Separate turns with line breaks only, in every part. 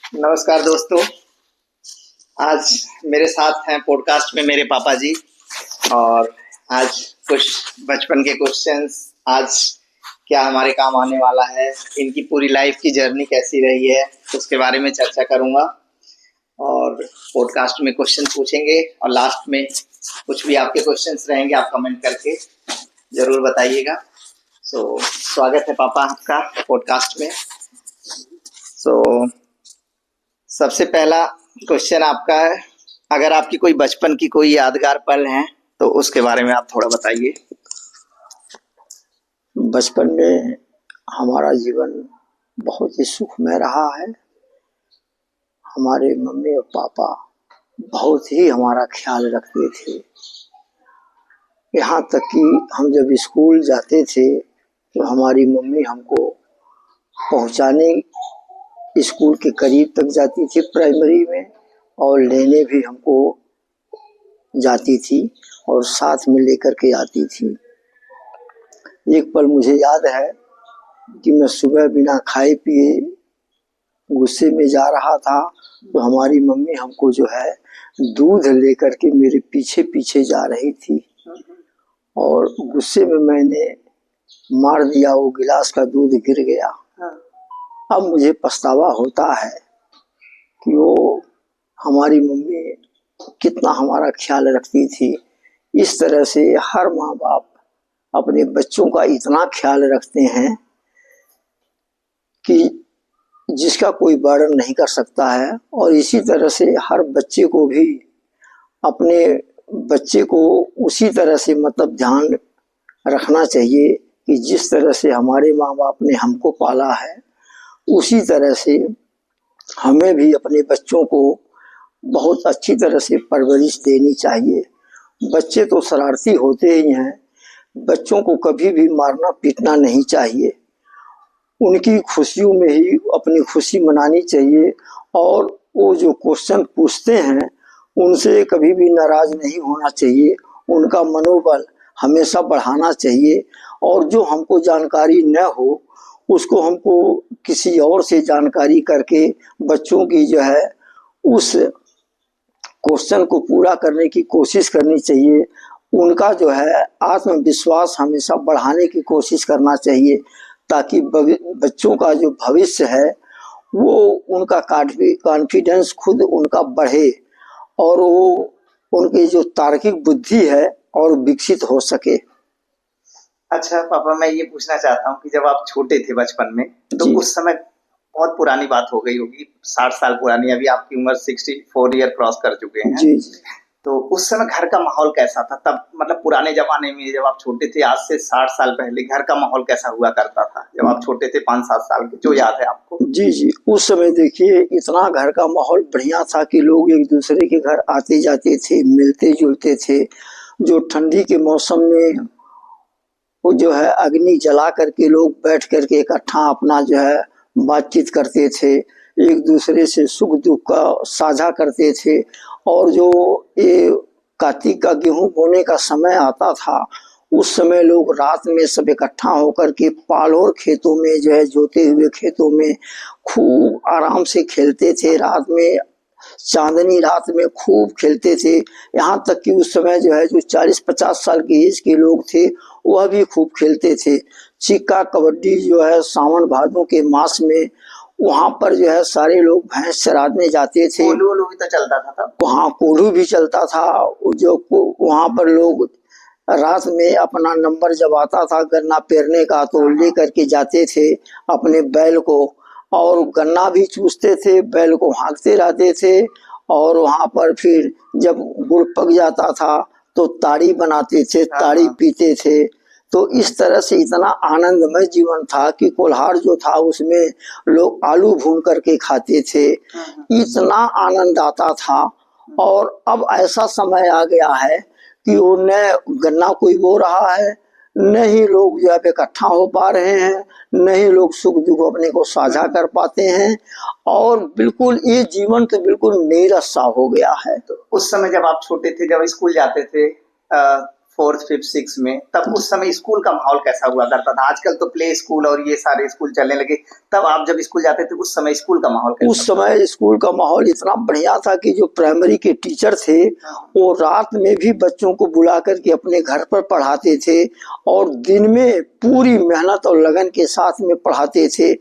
नमस्कार दोस्तों। आज मेरे साथ हैं पॉडकास्ट में मेरे पापा जी। और आज कुछ बचपन के क्वेश्चंस, आज क्या हमारे काम आने वाला है, इनकी पूरी लाइफ की जर्नी कैसी रही है, उसके बारे में चर्चा करूंगा। और पॉडकास्ट में क्वेश्चन पूछेंगे और लास्ट में कुछ भी आपके क्वेश्चंस रहेंगे आप कमेंट करके ज़रूर बताइएगा। स्वागत है पापा आपका पॉडकास्ट में। सबसे पहला क्वेश्चन आपका है, अगर आपकी कोई बचपन की कोई यादगार पल है तो उसके बारे में आप थोड़ा बताइए।
बचपन में हमारा जीवन बहुत ही सुखमय रहा है। हमारे मम्मी और पापा बहुत ही हमारा ख्याल रखते थे। यहाँ तक कि हम जब स्कूल जाते थे तो हमारी मम्मी हमको पहुँचाने स्कूल के करीब तक जाती थी प्राइमरी में, और लेने भी हमको जाती थी और साथ में लेकर के आती थी। एक पल मुझे याद है कि मैं सुबह बिना खाए पिए गुस्से में जा रहा था, तो हमारी मम्मी हमको जो है दूध लेकर के मेरे पीछे पीछे जा रही थी, और गुस्से में मैंने मार दिया, वो गिलास का दूध गिर गया। अब मुझे पछतावा होता है कि वो हमारी मम्मी कितना हमारा ख्याल रखती थी। इस तरह से हर माँ बाप अपने बच्चों का इतना ख्याल रखते हैं कि जिसका कोई वर्णन नहीं कर सकता है। और इसी तरह से हर बच्चे को भी अपने बच्चे को उसी तरह से ध्यान रखना चाहिए कि जिस तरह से हमारे माँ बाप ने हमको पाला है, उसी तरह से हमें भी अपने बच्चों को बहुत अच्छी तरह से परवरिश देनी चाहिए। बच्चे तो शरारती होते ही हैं, बच्चों को कभी भी मारना पीटना नहीं चाहिए। उनकी खुशियों में ही अपनी खुशी मनानी चाहिए, और वो जो क्वेश्चन पूछते हैं उनसे कभी भी नाराज नहीं होना चाहिए। उनका मनोबल हमेशा बढ़ाना चाहिए, और जो हमको जानकारी न हो उसको हमको किसी और से जानकारी करके बच्चों की जो है उस क्वेश्चन को पूरा करने की कोशिश करनी चाहिए। उनका जो है आत्मविश्वास हमेशा बढ़ाने की कोशिश करना चाहिए, ताकि बच्चों का जो भविष्य है वो उनका कॉन्फिडेंस खुद उनका बढ़े, और वो उनकी जो तार्किक बुद्धि है और विकसित हो सके।
अच्छा पापा, मैं ये पूछना चाहता हूँ कि जब आप छोटे थे बचपन में, तो उस समय बहुत पुरानी बात हो गई होगी, 60 साल पुरानी, अभी आपकी उम्र 64 ईयर क्रॉस कर चुके हैं।
जी।
तो उस समय घर का माहौल कैसा था तब, मतलब पुराने जमाने में जब आप छोटे थे, आज से 60 साल पहले घर का माहौल कैसा हुआ करता था जब आप छोटे थे, 5-7 साल के, जो याद है आपको?
जी, उस समय देखिए इतना घर का माहौल बढ़िया था कि लोग एक दूसरे के घर आते जाते थे, मिलते जुलते थे। जो ठंडी के मौसम में वो जो है अग्नि जला करके लोग बैठ करके इकट्ठा अपना जो है बातचीत करते थे, एक दूसरे से सुख दुख का साझा करते थे। और जो ये कार्तिक का गेहूं बोने का समय आता था, उस समय लोग रात में सब इकट्ठा होकर के पालोर खेतों में जो है जोते हुए खेतों में खूब आराम से खेलते थे। रात में चांदनी रात में खूब खेलते थे। यहाँ तक कि उस समय जो है जो 40-50 साल की एज के लोग थे वह भी खूब खेलते थे। चिक्का कबड्डी जो है सावन भादों के मास में वहाँ पर जो है सारे लोग भैंस चराने जाते थे।
कोल्हू भी तो चलता था तब।
हाँ, कोल्हू भी चलता था। जो वहाँ पर लोग रात में अपना नंबर जब आता था गन्ना पेरने का, तो ले करके जाते थे अपने बैल को, और गन्ना भी चूसते थे, बैल को हाँकते रहते थे। और वहाँ पर फिर जब गुड़ पक जाता था तो ताड़ी बनाते थे, ताड़ी पीते थे। तो इस तरह से इतना आनंदमय जीवन था कि कोल्हार जो था उसमें लोग आलू भून करके खाते थे। इतना आनंद आता था। और अब ऐसा समय आ गया है कि वो न गन्ना कोई बो रहा है, न ही लोग जो है इकट्ठा हो पा रहे हैं, न ही लोग सुख दुख अपने को साझा कर पाते हैं। और बिल्कुल ये जीवन तो बिल्कुल नीरस सा हो गया है।
तो उस समय जब आप छोटे थे, जब स्कूल जाते थे, फोर्थ फिफ्थ सिक्स में, तब उस समय स्कूल का माहौल कैसा हुआ करता था? आजकल तो प्ले स्कूल और ये सारे स्कूल चलने लगे, तब आप जब स्कूल जाते थे उस समय स्कूल का माहौल कैसा
उस समय स्कूल का माहौल इतना बढ़िया था कि जो प्राइमरी के टीचर थे वो रात में भी बच्चों को बुला करके अपने घर पर पढ़ाते थे और दिन में पूरी मेहनत और लगन के साथ में पढ़ाते थे।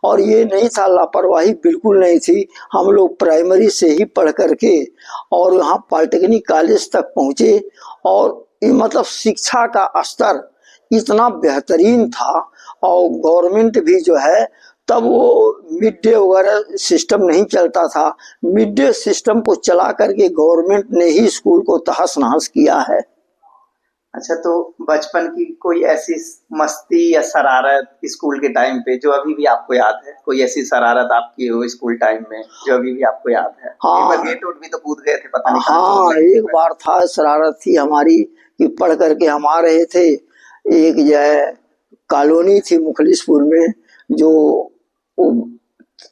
और ये नहीं था, लापरवाही बिल्कुल नहीं थी। हम लोग प्राइमरी से ही पढ़ करके और यहाँ पॉलिटेक्निक कॉलेज तक पहुँचे और मतलब शिक्षा का स्तर इतना बेहतरीन था। और गवर्नमेंट भी जो है, तब वो मिड डे वगैरह सिस्टम नहीं चलता था। मिड डे सिस्टम को चला करके गवर्नमेंट ने ही स्कूल को तहस नहस किया है।
अच्छा, तो बचपन की कोई ऐसी मस्ती या शरारत स्कूल के टाइम पे जो अभी भी आपको याद है? कोई ऐसी शरारत आपकी हो स्कूल टाइम में जो अभी भी आपको याद है?
हाँ,
गेट भी तो कूद गए थे, पता नहीं।
हाँ, एक बार था, शरारत थी हमारी कि पढ़ करके हम आ रहे थे। एक जो है कॉलोनी थी मुखलिसपुर में, जो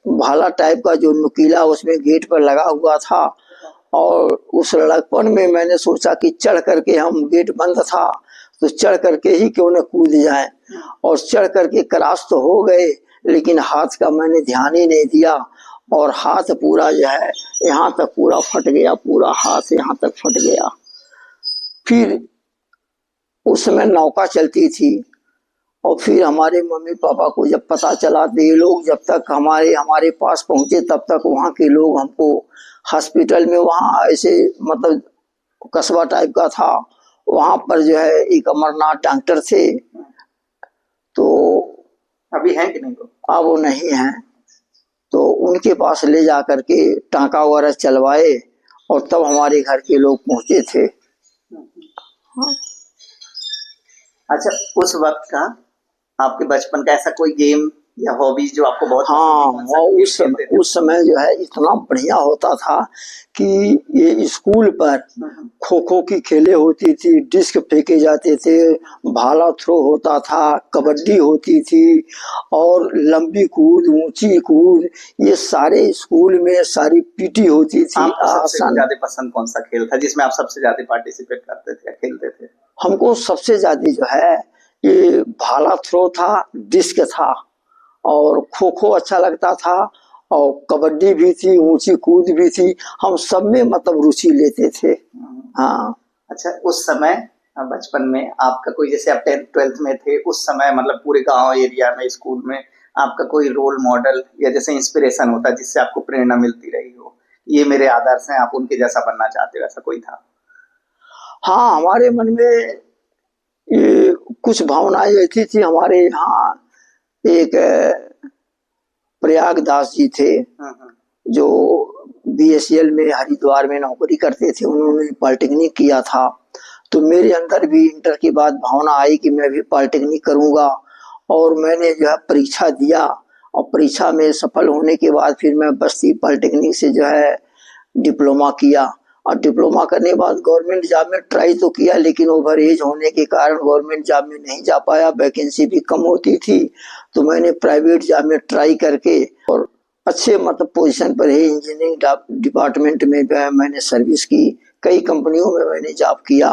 भाला टाइप का जो नुकीला उसमें गेट पर लगा हुआ था। और उस लड़कपन में मैंने सोचा कि चढ़ करके, हम गेट बंद था तो चढ़ करके ही क्यों न कूद जाए। और चढ़ करके क्रॉस तो हो गए, लेकिन हाथ का मैंने ध्यान ही नहीं दिया और हाथ पूरा जो है यहाँ तक पूरा फट गया, पूरा हाथ यहाँ तक फट गया। फिर उस समय नौका चलती थी और फिर हमारे मम्मी पापा को जब पता चला तो ये लोग जब तक हमारे पास पहुंचे तब तक वहाँ के लोग हमको हॉस्पिटल में, वहाँ ऐसे मतलब कस्बा टाइप का था, वहाँ पर जो है एक अमरनाथ डॉक्टर थे। तो
अभी हैं कि नहीं? तो
अब वो नहीं है, तो उनके पास ले जा करके टाँका वगैरह चलवाए और तब हमारे घर के लोग पहुंचे थे।
अच्छा, उस वक्त का आपके बचपन का ऐसा कोई गेम या हॉबीज जो आपको बहुत
हाँ, उस समय जो है इतना बढ़िया होता था कि ये स्कूल पर खो खो की खेले होती थी, डिस्क फेंके जाते थे, भाला थ्रो होता था, कबड्डी होती थी और लंबी कूद, ऊंची कूद, ये सारे स्कूल में सारी पीटी होती थी।
आपको सबसे ज्यादा पसंद कौन सा खेल था जिसमें आप सबसे ज्यादा पार्टिसिपेट करते थे या खेलते थे?
हमको सबसे ज्यादा जो है ये भाला थ्रो था, डिस्क था और खो खो अच्छा लगता था और कबड्डी भी थी, ऊंची कूद भी थी। हम सब में मतलब रुचि लेते थे। हाँ।
अच्छा, उस समय बचपन में आपका कोई, जैसे आप 10th 12th में थे उस समय, मतलब पूरे गांव एरिया में स्कूल में आपका कोई रोल मॉडल या जैसे इंस्पिरेशन होता जिससे आपको प्रेरणा मिलती रही हो, ये मेरे आदर्श हैं, आप उनके जैसा बनना चाहते हो, ऐसा कोई था?
हाँ, हमारे मन में ये कुछ भावनाएं ऐसी थी। हमारे यहाँ एक प्रयागदास जी थे जो बीएसएल में हरिद्वार में नौकरी करते थे, उन्होंने पॉलिटेक्निक किया था। तो मेरे अंदर भी इंटर के बाद भावना आई कि मैं भी पॉलिटेक्निक करूंगा और मैंने जो है परीक्षा दिया और परीक्षा में सफल होने के बाद फिर मैं बस्ती पॉलिटेक्निक से जो है डिप्लोमा किया। और डिप्लोमा करने के बाद गवर्नमेंट जॉब में ट्राई तो किया, लेकिन ओवर एज होने के कारण गवर्नमेंट जॉब में नहीं जा पाया, वैकेंसी भी कम होती थी। तो मैंने प्राइवेट जॉब में ट्राई करके और अच्छे मतलब पोजीशन पर ही इंजीनियरिंग डिपार्टमेंट में मैंने सर्विस की, कई कंपनियों में मैंने जॉब किया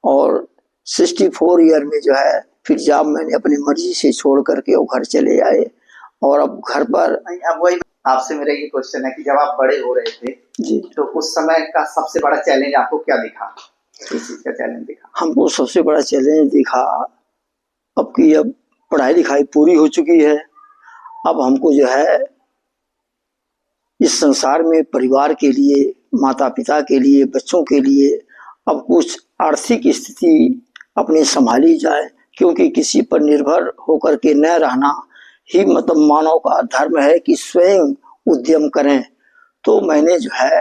और 64 ईयर में जो है फिर जॉब मैंने अपनी मर्जी से छोड़ करके वो घर चले आए। और अब घर पर
अब वही आपसे मेरा ये क्वेश्चन है कि जब आप बड़े हो रहे थे
जी,
तो उस समय का सबसे बड़ा चैलेंज आपको क्या दिखा? किस चीज का चैलेंज दिखा?
हमको सबसे बड़ा चैलेंज दिखा अब कि अब पढ़ाई लिखाई पूरी हो चुकी है, अब हमको जो है इस संसार में परिवार के लिए, माता पिता के लिए, बच्चों के लिए अब कुछ आर्थिक स्थिति अपनी संभाली जाए, क्योंकि किसी पर निर्भर होकर के न रहना ही मतलब मानव का धर्म है कि स्वयं उद्यम करें। तो मैंने जो है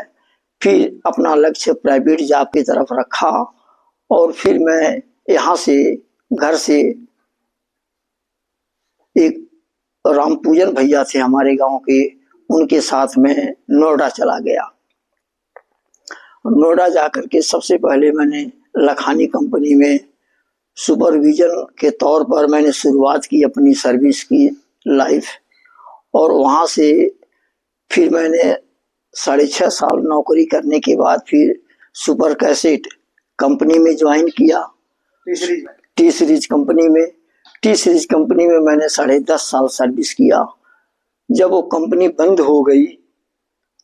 फिर अपना लक्ष्य प्राइवेट जॉब की तरफ रखा और फिर मैं यहाँ से घर से एक राम पूजन भैया थे हमारे गांव के, उनके साथ में नोएडा चला गया। नोएडा जाकर के सबसे पहले मैंने लखानी कंपनी में सुपरविजन के तौर पर मैंने शुरुआत की अपनी सर्विस की लाइफ। और वहाँ से फिर मैंने 6.5 साल नौकरी करने के बाद फिर सुपर कैसेट कंपनी में ज्वाइन किया।
टी सीरीज
कंपनी में। टी सीरीज कंपनी में मैंने 10.5 साल सर्विस किया। जब वो कंपनी बंद हो गई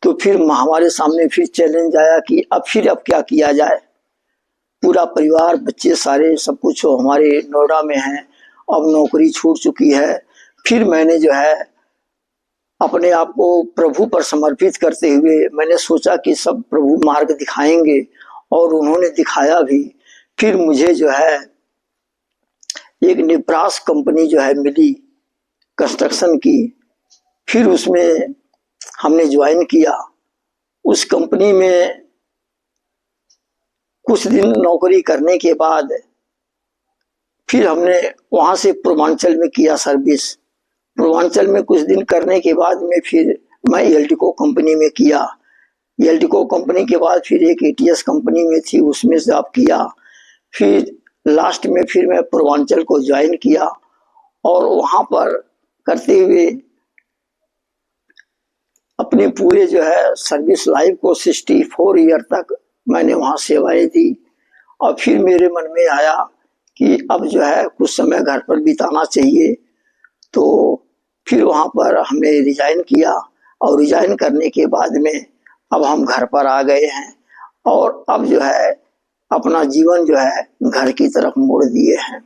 तो फिर हमारे सामने फिर चैलेंज आया कि अब क्या किया जाए। पूरा परिवार, बच्चे सारे, सब कुछ हमारे नोएडा में हैं, अब नौकरी छूट चुकी है। फिर मैंने जो है अपने आप को प्रभु पर समर्पित करते हुए मैंने सोचा कि सब प्रभु मार्ग दिखाएंगे, और उन्होंने दिखाया भी। फिर मुझे जो है एक निब्रास कंपनी जो है मिली कंस्ट्रक्शन की, फिर उसमें हमने ज्वाइन किया। उस कंपनी में कुछ दिन नौकरी करने के बाद फिर हमने वहां से पूर्वांचल में किया सर्विस। पूर्वांचल में कुछ दिन करने के बाद में फिर मैं एल्डिको कंपनी में किया। एल्डिको कंपनी के बाद फिर एक एटीएस कंपनी में थी, उसमें जॉब किया। फिर लास्ट में फिर मैं पूर्वांचल को ज्वाइन किया, और वहां पर करते हुए अपने पूरे जो है सर्विस लाइफ को 64 ईयर तक मैंने वहां सेवाएं दी। और फिर मेरे मन में आया कि अब जो है कुछ समय घर पर बिताना चाहिए, तो फिर वहां पर हमने रिजाइन किया। और रिजाइन करने के बाद में अब हम घर पर आ गए हैं, और अब जो है अपना जीवन जो है घर की तरफ मोड़ दिए हैं।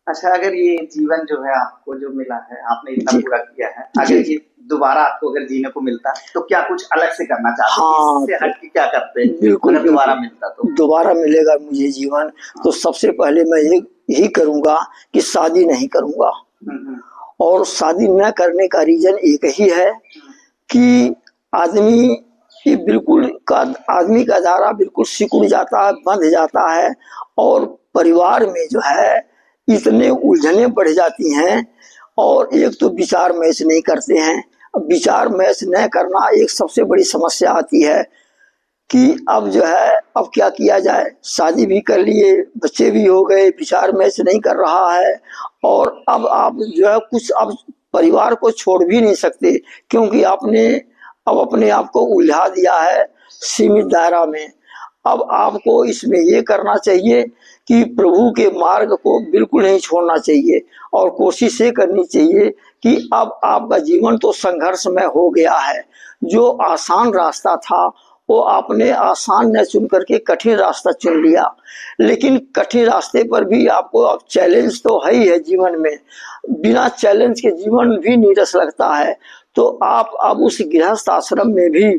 अच्छा, अगर ये जीवन जो है आपको जो मिला है, आपने इतना पूरा किया है, अगर ये दोबारा आपको अगर जीने को मिलता तो क्या कुछ अलग से करना चाहते हैं?
हाँ,
इससे हट के क्या करते हैं?
बिल्कुल,
अगर दोबारा मिलता तो
दोबारा मिलेगा मुझे जीवन, तो सबसे पहले मैं यही करूंगा कि शादी नहीं करूंगा। और शादी न करने का रीजन एक ही है कि आदमी का दायरा बिल्कुल सिकुड़ जाता है, बंध जाता है, और परिवार में जो है इतने उलझने बढ़ जाती हैं। और एक तो विचार मैच नहीं करते हैं। अब विचार मैच न करना एक सबसे बड़ी समस्या आती है कि अब जो है अब क्या किया जाए। शादी भी कर लिए, बच्चे भी हो गए, विचार मैच नहीं कर रहा है, और अब आप जो है कुछ अब परिवार को छोड़ भी नहीं सकते, क्योंकि आपने अब अपने आप को उलझा दिया है सीमित दायरा में। अब आपको इसमें ये करना चाहिए कि प्रभु के मार्ग को बिल्कुल नहीं छोड़ना चाहिए, और कोशिश ये करनी चाहिए कि अब आपका जीवन तो संघर्षमय हो गया है। जो आसान रास्ता था वो आपने आसान न चुन करके कठिन रास्ता चुन लिया, लेकिन कठिन रास्ते पर भी आपको अब चैलेंज तो है ही है जीवन में। बिना चैलेंज के जीवन भी नीरस लगता है। तो आप अब उस गृहस्थ आश्रम में भी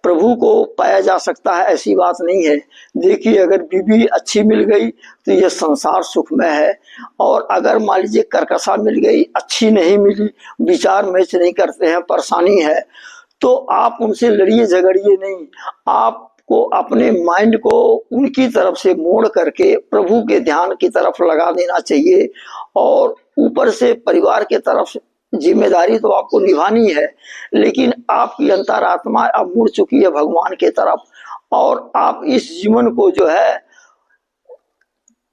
प्रभु को पाया जा सकता है, ऐसी बात नहीं है। देखिए, अगर बीवी अच्छी मिल गई तो ये संसार सुखमय है, और अगर मान लीजिए कर्कशा मिल गई, अच्छी नहीं मिली, विचार मैच नहीं करते हैं, परेशानी है, तो आप उनसे लड़िए झगड़िए नहीं। आपको अपने माइंड को उनकी तरफ से मोड़ करके प्रभु के ध्यान की तरफ लगा देना चाहिए। और ऊपर से परिवार के तरफ जिम्मेदारी तो आपको निभानी है, लेकिन आपकी अंतरात्मा अब मुड़ चुकी है भगवान के तरफ, और आप इस जीवन को जो है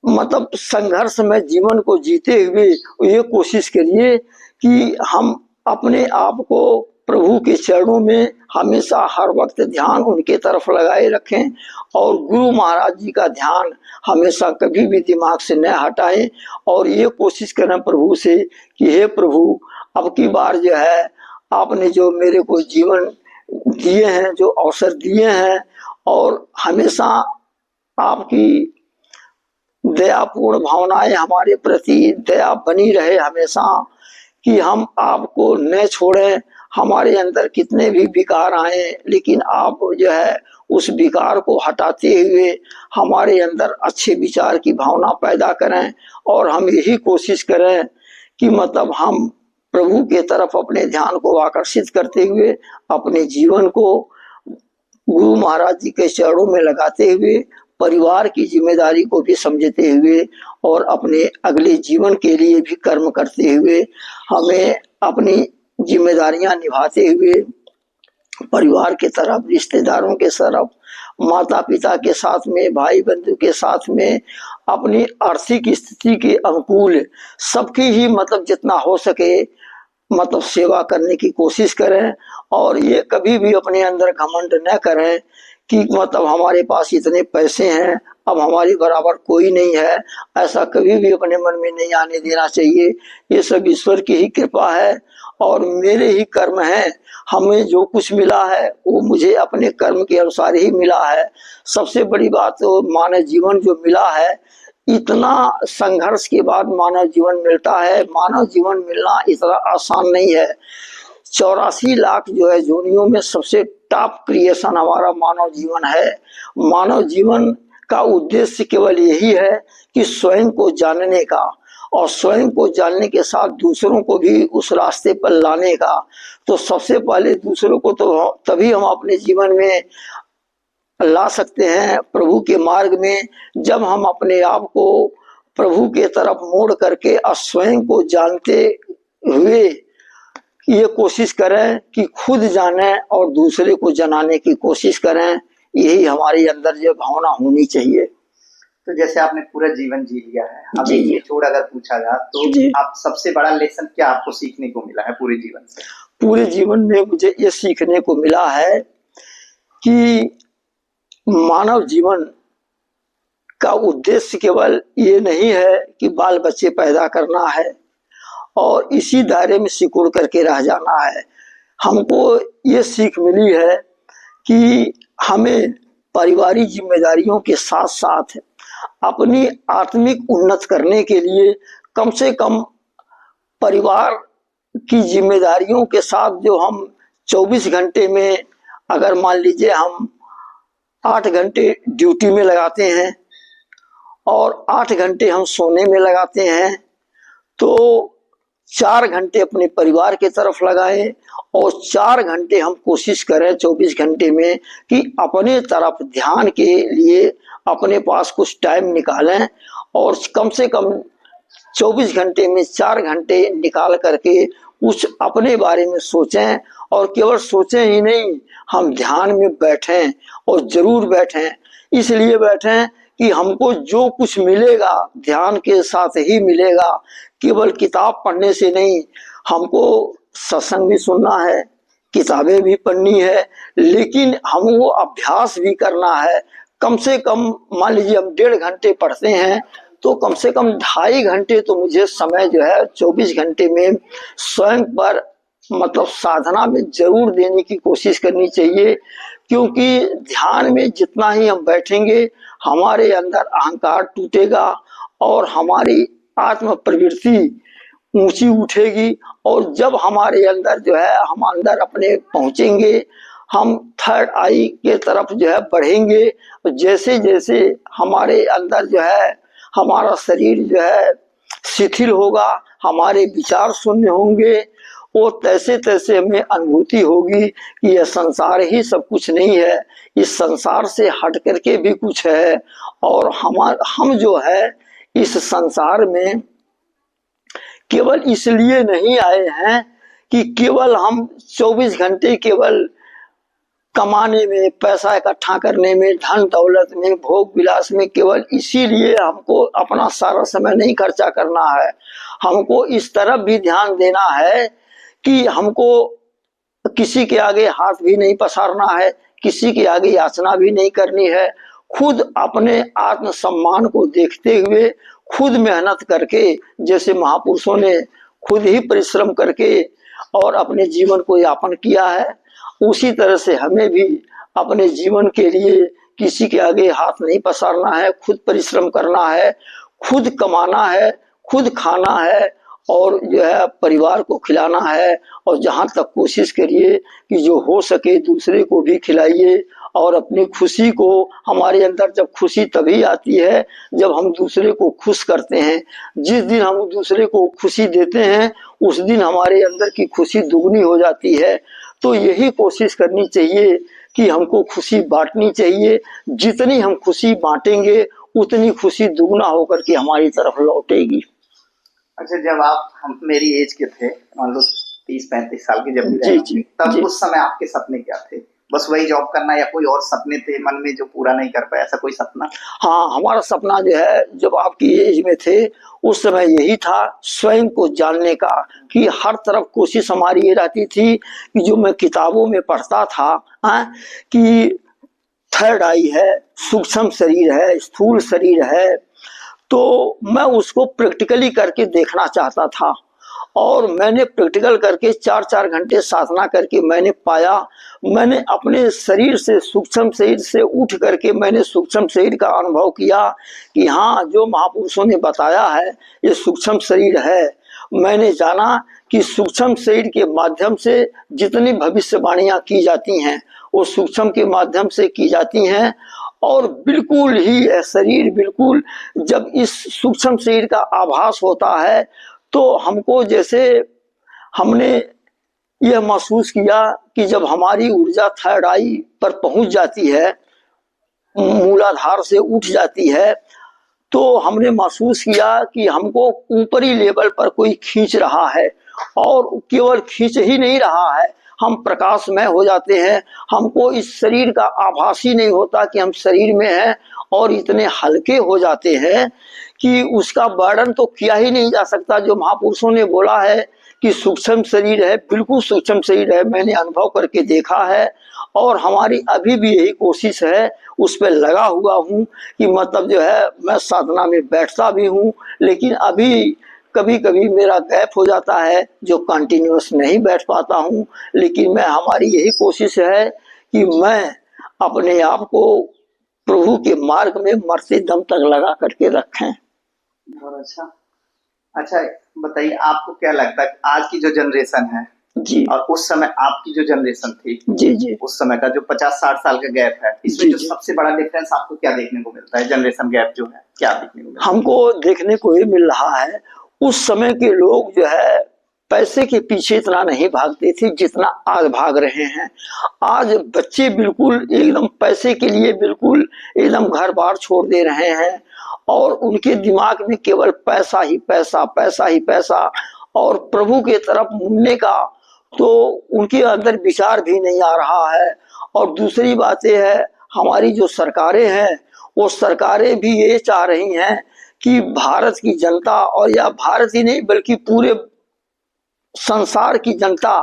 मतलब संघर्ष में जीवन को जीते हुए ये कोशिश करिए कि हम अपने आप को प्रभु के चरणों में हमेशा हर वक्त ध्यान उनके तरफ लगाए रखें, और गुरु महाराज जी का ध्यान हमेशा कभी भी दिमाग से न हटाएं। और ये कोशिश करें प्रभु से कि हे प्रभु, अब की बार जो है आपने जो मेरे को जीवन दिए हैं, जो अवसर दिए हैं, और हमेशा आपकी दयापूर्ण भावनाएं हमारे प्रति दया बनी रहे हमेशा, कि हम आपको न छोड़ें। हमारे अंदर कितने भी विकार आए, लेकिन आप जो है उस विकार को हटाते हुए हमारे अंदर अच्छे विचार की भावना पैदा करें। और हम यही कोशिश करें कि मतलब हम प्रभु के तरफ अपने ध्यान को आकर्षित करते हुए अपने जीवन को गुरु महाराज जी के चरणों में लगाते हुए परिवार की जिम्मेदारी को भी समझते हुए और अपने अगले जीवन के लिए भी कर्म करते हुए हमें अपनी जिम्मेदारियां निभाते हुए परिवार के तरफ, रिश्तेदारों के तरफ, माता पिता के साथ में, भाई बंधु के साथ में, अपनी आर्थिक स्थिति के अनुकूल सबकी ही मतलब जितना हो सके मतलब सेवा करने की कोशिश करें। और ये कभी भी अपने अंदर घमंड न करें कि मतलब हमारे पास इतने पैसे हैं, अब हमारे बराबर कोई नहीं है, ऐसा कभी भी अपने मन में नहीं आने देना चाहिए। ये सब ईश्वर की ही कृपा है और मेरे ही कर्म हैं। हमें जो कुछ मिला है वो मुझे अपने कर्म के अनुसार ही मिला है। सबसे बड़ी बात तो मानव जीवन जो मिला है, इतना संघर्ष के बाद मानव जीवन मिलता है। मानव जीवन मिलना इतना आसान नहीं है। 84 लाख जो है जोनियों में सबसे टॉप क्रिएशन हमारा मानव जीवन है। मानव जीवन का उद्देश्य केवल यही है कि स्वयं को जानने का और स्वयं को जानने के साथ दूसरों को भी उस रास्ते पर लाने का। तो सबसे पहले दूसरों को तो तभी हम अपने जीवन में ला सकते हैं प्रभु के मार्ग में, जब हम अपने आप को प्रभु के तरफ मोड़ करके और स्वयं को जानते हुए ये कोशिश करें कि खुद जाने और दूसरे को जनाने की कोशिश करें। यही हमारे अंदर जो भावना होनी चाहिए।
तो जैसे आपने पूरा जीवन जी लिया है, अब
जी,
एक
जी।
छोड़ अगर पूछा जाए तो
जी।
आप सबसे बड़ा लेसन क्या आपको सीखने को मिला है पूरे जीवन से?
पूरे जीवन में मुझे ये सीखने को मिला है कि मानव जीवन का उद्देश्य केवल ये नहीं है कि बाल बच्चे पैदा करना है और इसी दायरे में सिकुड़ करके रह जाना है। हमको ये सीख मिली है कि हमें पारिवारिक जिम्मेदारियों के साथ साथ अपनी आत्मिक उन्नत करने के लिए कम से कम परिवार की जिम्मेदारियों के साथ जो हम 24 घंटे में, अगर मान लीजिए हम 8 घंटे ड्यूटी में लगाते हैं और 8 घंटे हम सोने में लगाते हैं, तो 4 घंटे अपने परिवार की तरफ लगाएं और 4 घंटे हम कोशिश करें 24 घंटे में कि अपने तरफ ध्यान के लिए अपने पास कुछ टाइम निकालें और कम से कम 24 घंटे में 4 घंटे निकाल करके कुछ अपने बारे में सोचें। और केवल सोचें ही नहीं, हम ध्यान में बैठें और जरूर बैठें। इसलिए बैठें कि हमको जो कुछ मिलेगा ध्यान के साथ ही मिलेगा। केवल किताब पढ़ने से नहीं, हमको सत्संग भी सुनना है, किताबें भी पढ़नी है, लेकिन हमको अभ्यास भी करना है। कम से कम मान लीजिए हम 1.5 घंटे पढ़ते हैं तो कम से कम 2.5 घंटे तो मुझे समय जो है 24 घंटे में स्वयं पर मतलब साधना में जरूर देने की कोशिश करनी चाहिए। क्योंकि ध्यान में जितना ही हम बैठेंगे हमारे अंदर अहंकार टूटेगा और हमारी आत्म प्रवृत्ति ऊंची उठेगी। और जब हमारे अंदर जो है हम अंदर अपने पहुंचेंगे, हम थर्ड आई के तरफ जो है बढ़ेंगे। जैसे जैसे हमारे अंदर जो है हमारा शरीर जो है शिथिल होगा, हमारे विचार शून्य होंगे, और तैसे तैसे हमें अनुभूति होगी कि यह संसार ही सब कुछ नहीं है, इस संसार से हट करके भी कुछ है। और हम जो है इस संसार में केवल इसलिए नहीं आए हैं कि केवल हम 24 घंटे केवल कमाने में, पैसा इकट्ठा करने में, धन दौलत में, भोग विलास में, केवल इसीलिए हमको अपना सारा समय नहीं खर्चा करना है। हमको इस तरफ भी ध्यान देना है कि हमको किसी के आगे हाथ भी नहीं पसारना है, किसी के आगे याचना भी नहीं करनी है। खुद अपने आत्म सम्मान को देखते हुए खुद मेहनत करके, जैसे महापुरुषों ने खुद ही परिश्रम करके और अपने जीवन को यापन किया है, उसी तरह से हमें भी अपने जीवन के लिए किसी के आगे हाथ नहीं पसारना है। खुद परिश्रम करना है, खुद कमाना है, खुद खाना है और जो है परिवार को खिलाना है। और जहाँ तक कोशिश करिए कि जो हो सके दूसरे को भी खिलाइए। और अपनी खुशी को, हमारे अंदर जब खुशी तभी आती है जब हम दूसरे को खुश करते हैं। जिस दिन हम दूसरे को खुशी देते हैं उस दिन हमारे अंदर की खुशी दुगनी हो जाती है। तो यही कोशिश करनी चाहिए कि हमको खुशी बांटनी चाहिए। जितनी हम खुशी बांटेंगे उतनी खुशी दुगना होकर के हमारी तरफ लौटेगी।
अच्छा, जब आप मेरी एज के थे, मान लो 30-35 साल के जब भी
जी, जी,
तब
जी।
उस समय आपके सपने क्या थे? बस वही जॉब करना या कोई और सपने थे मन में जो पूरा नहीं कर पाया, ऐसा कोई सपना?
हाँ, हमारा सपना जो है जब आपकी एज में थे उस समय यही था स्वयं को जानने का। कि हर तरफ कोशिश हमारी ये रहती थी कि जो मैं किताबों में पढ़ता था कि थर्ड आई है, सूक्ष्म शरीर है, स्थूल शरीर है, तो मैं उसको प्रैक्टिकली करके देखना चाहता था। और मैंने प्रैक्टिकल करके 4-4 घंटे साधना करके मैंने पाया, मैंने अपने शरीर से, सूक्ष्म शरीर से उठ करके मैंने सूक्ष्म शरीर का अनुभव किया कि हाँ, जो महापुरुषों ने बताया है ये सूक्ष्म शरीर है। मैंने जाना कि सूक्ष्म शरीर के माध्यम से जितनी भविष्यवाणियां की जाती हैं वो सूक्ष्म के माध्यम से की जाती हैं। और बिल्कुल ही शरीर, बिल्कुल जब इस सूक्ष्म शरीर का आभास होता है तो हमको जैसे हमने यह महसूस किया कि जब हमारी ऊर्जा थर्ड आई पर पहुंच जाती है, मूलाधार से उठ जाती है, तो हमने महसूस किया कि हमको ऊपरी लेवल पर कोई खींच रहा है। और केवल खींच ही नहीं रहा है, हम प्रकाशमय हो जाते हैं। हमको इस शरीर का आभास ही नहीं होता कि हम शरीर में हैं, और इतने हल्के हो जाते हैं कि उसका वर्णन तो किया ही नहीं जा सकता। जो महापुरुषों ने बोला है कि सूक्ष्म शरीर है, बिल्कुल सूक्ष्म शरीर है, मैंने अनुभव करके देखा है। और हमारी अभी भी यही कोशिश है, उस पर लगा हुआ हूँ कि मतलब जो है मैं साधना में बैठता भी हूँ, लेकिन अभी कभी कभी मेरा गैप हो जाता है जो कंटिन्यूअस नहीं बैठ पाता हूँ। लेकिन हमारी यही कोशिश है कि मैं अपने आप को प्रभु के मार्ग में मरते दम तक लगा करके रखें।
बहुत अच्छा। अच्छा बताइए, आपको क्या लगता है आज की जो जनरेशन है
जी,
और उस समय आपकी जो जनरेशन थी,
जी जी,
उस समय का जो 50-60 साल का गैप है, इसमें जो सबसे बड़ा डिफरेंस आपको क्या देखने को मिलता है? जनरेशन गैप जो है क्या देखने को मिलता है?
हमको देखने को ये मिल रहा है, उस समय के लोग जो है पैसे के पीछे इतना नहीं भागते थे जितना आज भाग रहे हैं। आज बच्चे बिल्कुल एकदम पैसे के लिए बिल्कुल एकदम घर बार छोड़ दे रहे हैं, और उनके दिमाग में केवल पैसा ही पैसा, पैसा ही पैसा, और प्रभु के तरफ मुड़ने का तो उनके अंदर विचार भी नहीं आ रहा है। और दूसरी बात यह है, हमारी जो सरकारें हैं वो सरकारें भी ये चाह रही हैं कि भारत की जनता, और या भारत ही नहीं बल्कि पूरे संसार की जनता,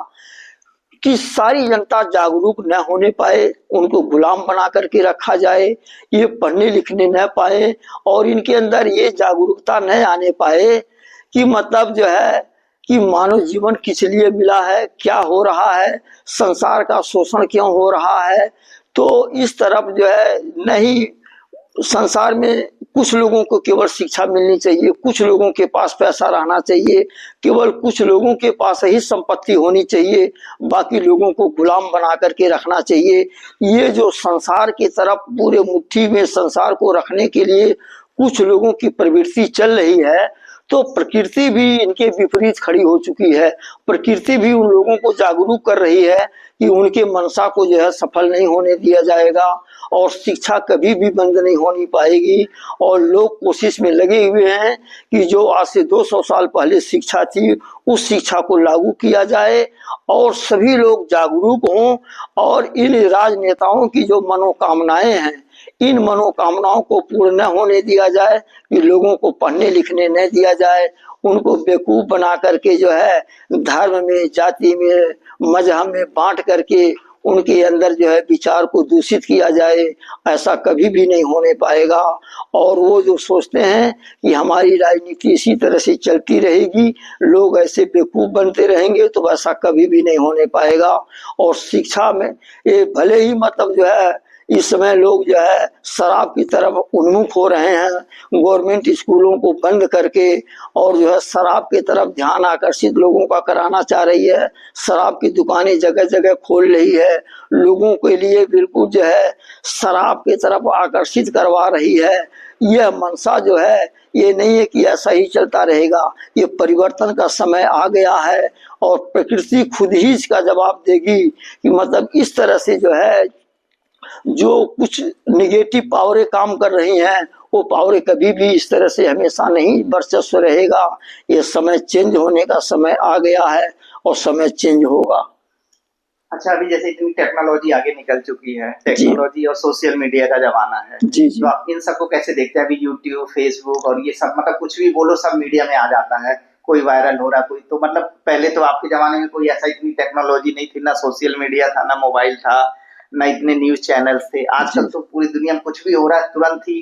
कि सारी जनता जागरूक न होने पाए, उनको गुलाम बना करके रखा जाए, ये पढ़ने लिखने न पाए, और इनके अंदर ये जागरूकता न आने पाए कि मतलब जो है कि मानव जीवन किस लिए मिला है, क्या हो रहा है, संसार का शोषण क्यों हो रहा है। तो इस तरफ जो है नहीं, संसार में कुछ लोगों को केवल शिक्षा मिलनी चाहिए, कुछ लोगों के पास पैसा रहना चाहिए, केवल कुछ लोगों के पास ही संपत्ति होनी चाहिए, बाकी लोगों को गुलाम बना करके रखना चाहिए। ये जो संसार की तरफ पूरे मुट्ठी में संसार को रखने के लिए कुछ लोगों की प्रवृत्ति चल रही है, तो प्रकृति भी इनके विपरीत खड़ी हो चुकी है। प्रकृति भी उन लोगों को जागरूक कर रही है कि उनके मनसा को जो है सफल नहीं होने दिया जाएगा, और शिक्षा कभी भी बंद नहीं होनी पाएगी। और लोग कोशिश में लगे हुए हैं कि जो आज से 200 साल पहले शिक्षा थी उस शिक्षा को लागू किया जाए, और सभी लोग जागरूक हों, और इन राजनेताओं की जो मनोकामनाएं हैं, इन मनोकामनाओं को पूर्ण न होने दिया जाए, कि लोगों को पढ़ने लिखने न दिया जाए, उनको बेवकूफ बना करके जो है धर्म में, जाति में, मजहब में बांट करके उनके अंदर जो है विचार को दूषित किया जाए, ऐसा कभी भी नहीं होने पाएगा। और वो जो सोचते हैं कि हमारी राजनीति इसी तरह से चलती रहेगी, लोग ऐसे बेवकूफ बनते रहेंगे, तो ऐसा कभी भी नहीं होने पाएगा। और शिक्षा में ये भले ही मतलब जो है इस समय लोग जो है शराब की तरफ उन्मुख हो रहे हैं, गवर्नमेंट स्कूलों को बंद करके और जो है शराब की तरफ ध्यान आकर्षित लोगों का कराना चाह रही है, शराब की दुकानें जगह जगह खोल रही है, लोगों के लिए बिल्कुल जो है शराब की तरफ आकर्षित करवा रही है। यह मनसा जो है ये नहीं है कि ऐसा ही चलता रहेगा, ये परिवर्तन का समय आ गया है, और प्रकृति खुद ही इसका जवाब देगी कि मतलब इस तरह से जो है जो कुछ निगेटिव पावरें काम कर रही हैं, वो पावरें कभी भी इस तरह से हमेशा नहीं वर्चस्व रहेगा। ये समय चेंज होने का समय आ गया है, और समय चेंज होगा।
अच्छा, अभी जैसे इतनी टेक्नोलॉजी आगे निकल चुकी है, टेक्नोलॉजी और सोशल मीडिया का जमाना है,
जी जी,
तो आप इन सबको कैसे देखते हैं? अभी यूट्यूब, फेसबुक और ये सब, मतलब कुछ भी बोलो सब मीडिया में आ जाता है, कोई वायरल हो रहा, कोई तो मतलब पहले तो आपके जमाने में कोई ऐसा इतनी टेक्नोलॉजी नहीं थी, ना सोशल मीडिया था, ना मोबाइल था, ना इतने न्यूज चैनल्स थे। आजकल तो पूरी दुनिया में कुछ भी हो रहा है तुरंत ही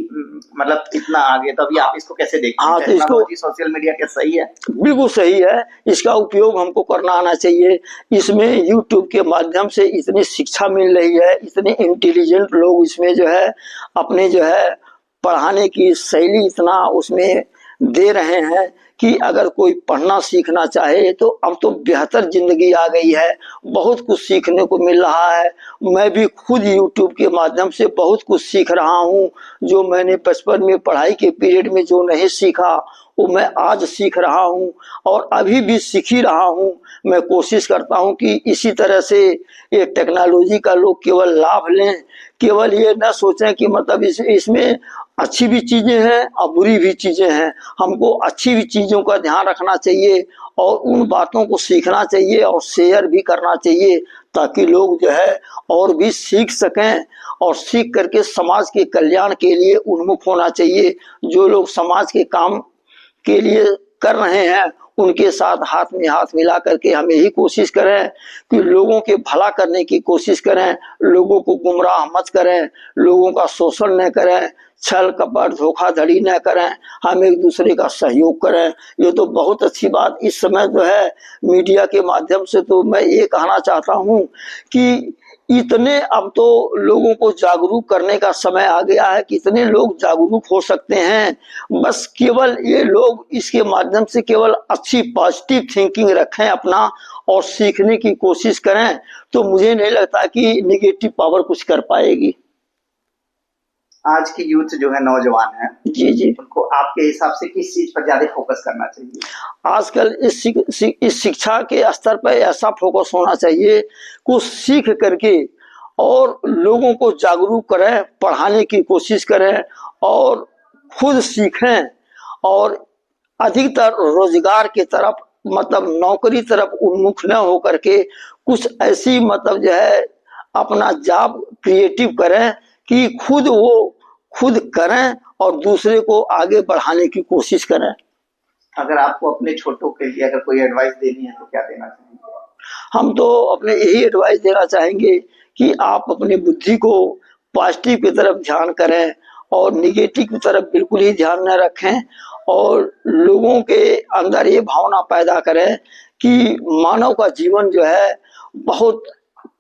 मतलब इतना आगे। तो अभी आप इसको कैसे देखते हैं?
हाँ, तो इसको
टेक्नोलॉजी, सोशल मीडिया क्या सही है?
बिल्कुल सही है। इसका उपयोग हमको करना आना चाहिए। इसमें यूट्यूब के माध्यम से इतनी शिक्षा मिल रही है, इतने इंटेलिजेंट लोग इसमें जो है अपने जो है पढ़ाने की शैली इतना उसमें दे रहे हैं कि अगर कोई पढ़ना सीखना चाहे तो अब तो बेहतर जिंदगी आ गई है, बहुत कुछ सीखने को मिल रहा है। मैं भी खुद यूट्यूब के माध्यम से बहुत कुछ सीख रहा हूँ। जो मैंने बचपन में पढ़ाई के पीरियड में जो नहीं सीखा वो मैं आज सीख रहा हूँ और अभी भी सीख ही रहा हूँ। मैं कोशिश करता हूँ कि इसी तरह से ये टेक्नोलॉजी का लोग केवल लाभ लें, केवल ये न सोचें कि मतलब इसमें अच्छी भी चीजें हैं और बुरी भी चीजें हैं। हमको अच्छी भी चीजों का ध्यान रखना चाहिए और उन बातों को सीखना चाहिए और शेयर भी करना चाहिए ताकि लोग जो है और भी सीख सकें और सीख करके समाज के कल्याण के लिए उन्मुख होना चाहिए। जो लोग समाज के काम के लिए कर रहे हैं उनके साथ हाथ में हाथ मिला करके हम यही कोशिश करें कि लोगों के भला करने की कोशिश करें, लोगों को गुमराह मत करें, लोगों का शोषण न करें, छल कपट धोखाधड़ी न करें, हम एक दूसरे का सहयोग करें। ये तो बहुत अच्छी बात इस समय जो है मीडिया के माध्यम से तो मैं ये कहना चाहता हूँ कि इतने अब तो लोगों को जागरूक करने का समय आ गया है कि इतने लोग जागरूक हो सकते हैं। बस केवल ये लोग इसके माध्यम से केवल अच्छी पॉजिटिव थिंकिंग रखें अपना और सीखने की कोशिश करें तो मुझे नहीं लगता कि निगेटिव पावर कुछ कर पाएगी।
आज की यूथ जो है, नौजवान है
जी जी,
उनको आपके हिसाब से किस चीज पर ज्यादा फोकस करना चाहिए?
आजकल इस शिक्षा के स्तर पर ऐसा फोकस होना चाहिए कुछ सीख करके और लोगों को जागरूक करें, पढ़ाने की कोशिश करें और खुद सीखें और अधिकतर रोजगार की तरफ मतलब नौकरी तरफ उन्मुख न हो करके कुछ ऐसी मतलब जो है अपना जॉब क्रिएटिव करें कि खुद वो खुद करें और दूसरे को आगे बढ़ाने की कोशिश करें।
अगर आपको अपने छोटों के लिए अगर कोई एडवाइस देनी है तो क्या देना चाहेंगे?
हम तो अपने यही एडवाइस देना चाहेंगे कि आप अपनी बुद्धि को पॉजिटिव की तरफ ध्यान करें और निगेटिव की तरफ बिल्कुल ही ध्यान न रखें और लोगों के अंदर ये भावना पैदा करें कि मानव का जीवन जो है बहुत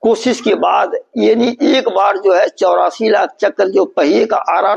कोशिश के बाद ये नहीं एक बार जो है 84 लाख चक्कर जो पहिए का आरा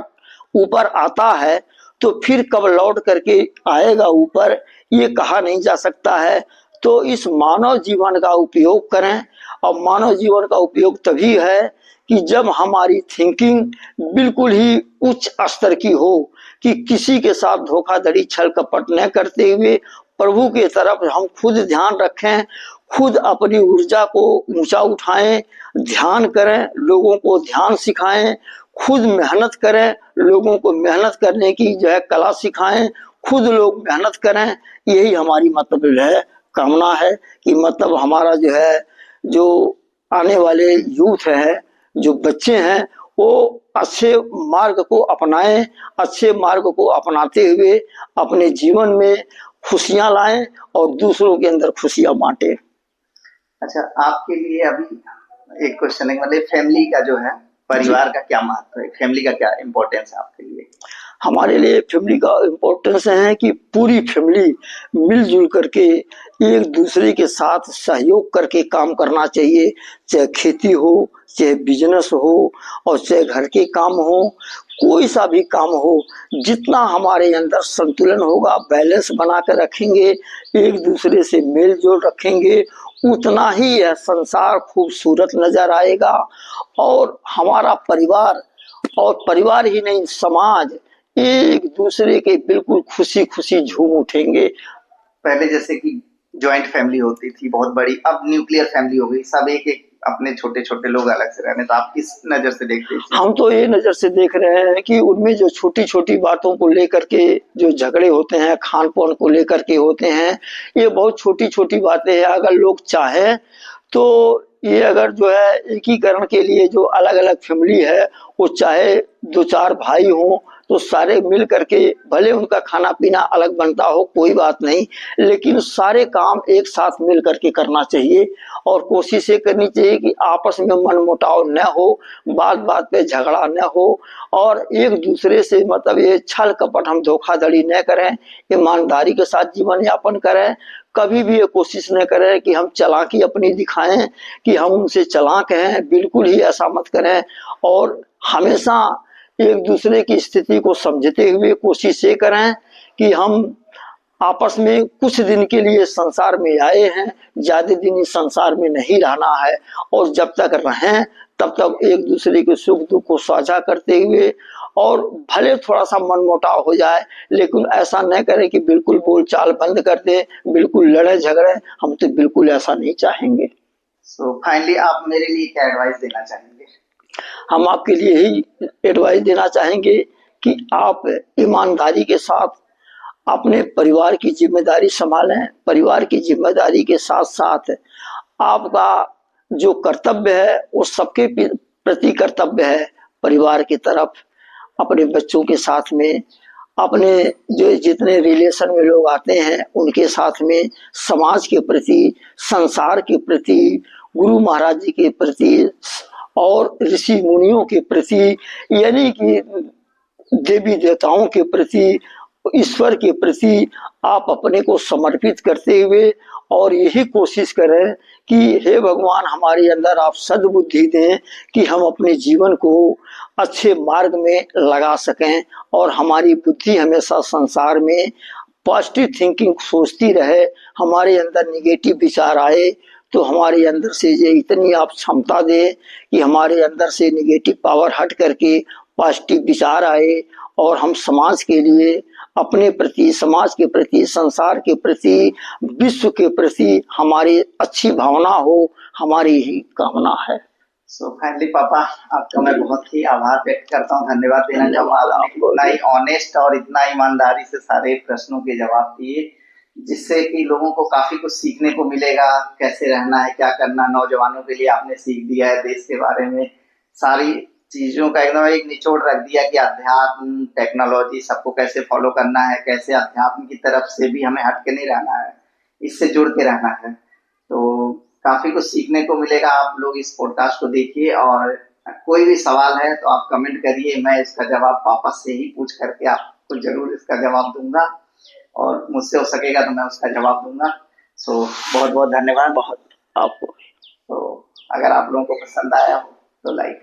ऊपर आता है तो फिर कब लौट करके आएगा ऊपर ये कहा नहीं जा सकता है। तो इस मानव जीवन का उपयोग करें और मानव जीवन का उपयोग तभी है कि जब हमारी थिंकिंग बिल्कुल ही उच्च स्तर की हो कि किसी के साथ धोखाधड़ी छल कपट न करते हुए प्रभु के तरफ हम खुद ध्यान रखें, खुद अपनी ऊर्जा को ऊंचा उठाएं, ध्यान करें, लोगों को ध्यान सिखाएं, खुद मेहनत करें, लोगों को मेहनत करने की जो है कला सिखाएं, खुद लोग मेहनत करें। यही हमारी मतलब है कामना है कि मतलब हमारा जो है जो आने वाले यूथ है जो बच्चे हैं वो अच्छे मार्ग को अपनाएं, अच्छे मार्ग को अपनाते हुए अपने जीवन में खुशियां लाएं और दूसरों के अंदर खुशियां बांटें।
अच्छा, आपके लिए अभी एक क्वेश्चन है, मतलब फैमिली का जो है, परिवार का क्या महत्व है? फैमिली का क्या इम्पोर्टेंस है आपके लिए?
हमारे लिए फैमिली का इम्पोर्टेंस है कि पूरी फैमिली मिलजुल करके एक दूसरे के साथ सहयोग करके काम करना चाहिए, चाहे खेती हो, चाहे बिजनेस हो और चाहे घर के काम हो, कोई सा भी काम हो। जितना हमारे अंदर संतुलन होगा, बैलेंस बना कर रखेंगे, एक दूसरे से मेल जोल रखेंगे, उतना ही यह संसार खूबसूरत नजर आएगा और हमारा परिवार और परिवार ही नहीं समाज एक दूसरे के बिल्कुल खुशी खुशी झूम उठेंगे।
पहले जैसे कि जॉइंट फैमिली होती थी बहुत बड़ी, अब न्यूक्लियर फैमिली हो गई, सब एक एक अपने छोटे छोटे लोग अलग से रहने। तो आप किस नजर से देखते हैं?
हम तो ये नजर से देख रहे हैं कि उनमें जो छोटी छोटी बातों को लेकर के जो झगड़े होते हैं, खान पान को लेकर के होते हैं, ये बहुत छोटी छोटी बातें हैं। अगर लोग चाहे तो ये अगर जो है एकीकरण के लिए जो अलग अलग फैमिली है वो चाहे 2-4 भाई हों तो सारे मिल करके, भले उनका खाना पीना अलग बनता हो कोई बात नहीं, लेकिन सारे काम एक साथ मिल करके करना चाहिए। और कोशिश ये करनी चाहिए कि आपस में मनमुटाव न हो, बात बात पे झगड़ा न हो, और एक दूसरे से मतलब ये छल कपट हम धोखाधड़ी न करें, ईमानदारी के साथ जीवन यापन करें। कभी भी ये कोशिश न करें कि हम चालाकी अपनी दिखाएं कि हम उनसे चालाक हैं, बिल्कुल ही ऐसा मत करें। और हमेशा एक दूसरे की स्थिति को समझते हुए कोशिश ये करें कि हम आपस में कुछ दिन के लिए संसार में आए हैं, ज्यादा दिन इस संसार में नहीं रहना है, और जब तक रहें तब तक एक दूसरे के सुख दुख को साझा करते हुए, और भले थोड़ा सा मनमुटाव हो जाए लेकिन ऐसा न करें कि बिल्कुल बोलचाल बंद कर दे, बिल्कुल लड़े झगड़े, हम तो बिल्कुल ऐसा नहीं चाहेंगे।
सो फाइनली आप मेरे लिए क्या एडवाइस देना चाहेंगे?
हम आपके लिए ही एडवाइस देना चाहेंगे कि आप ईमानदारी के साथ अपने परिवार की जिम्मेदारी संभालें। परिवार की जिम्मेदारी के साथ साथ आपका जो कर्तव्य है वो सबके प्रति कर्तव्य है। परिवार की तरफ, अपने बच्चों के साथ में, अपने जो जितने रिलेशन में लोग आते हैं उनके साथ में, समाज के प्रति, संसार के प्रति, गुरु महाराज जी के प्रति, और ऋषि मुनियों के प्रति, यानी कि देवी देवताओं के प्रति, ईश्वर के प्रति आप अपने को समर्पित करते हुए, और यही कोशिश करें कि हे भगवान हमारे अंदर आप सद्बुद्धि दें कि हम अपने जीवन को अच्छे मार्ग में लगा सकें, और हमारी बुद्धि हमेशा संसार में पॉजिटिव थिंकिंग सोचती रहे। हमारे अंदर निगेटिव विचार आए तो हमारे अंदर से ये इतनी आप क्षमता दे कि हमारे अंदर से निगेटिव पावर हट करके पॉजिटिव विचार आए, और हम समाज के लिए, अपने प्रति, समाज के प्रति, संसार के प्रति, विश्व के प्रति हमारी अच्छी भावना हो, हमारी ही कामना है।
सो फाइनली पापा, आपका मैं बहुत ही आभार व्यक्त करता हूँ, धन्यवाद देना चाहूँगा। आपने इतना ही ऑनेस्ट और इतना ईमानदारी से सारे प्रश्नों के जवाब दिए, जिससे कि लोगों को काफी कुछ सीखने को मिलेगा, कैसे रहना है, क्या करना। नौजवानों के लिए आपने सीख दिया है देश के बारे में, सारी चीजों का एकदम एक निचोड़ रख दिया कि अध्यात्म, टेक्नोलॉजी सबको कैसे फॉलो करना है, कैसे अध्यात्म की तरफ से भी हमें हट के नहीं रहना है, इससे जुड़ के रहना है। तो काफी कुछ सीखने को मिलेगा। आप लोग इस पॉडकास्ट को देखिए, और कोई भी सवाल है तो आप कमेंट करिए, मैं इसका जवाब पापा से ही पूछ करके आपको जरूर इसका जवाब दूंगा, और मुझसे हो सकेगा तो मैं उसका जवाब दूंगा। सो बहुत बहुत धन्यवाद।
बहुत आपको।
तो अगर आप लोगों को पसंद आया हो तो लाइक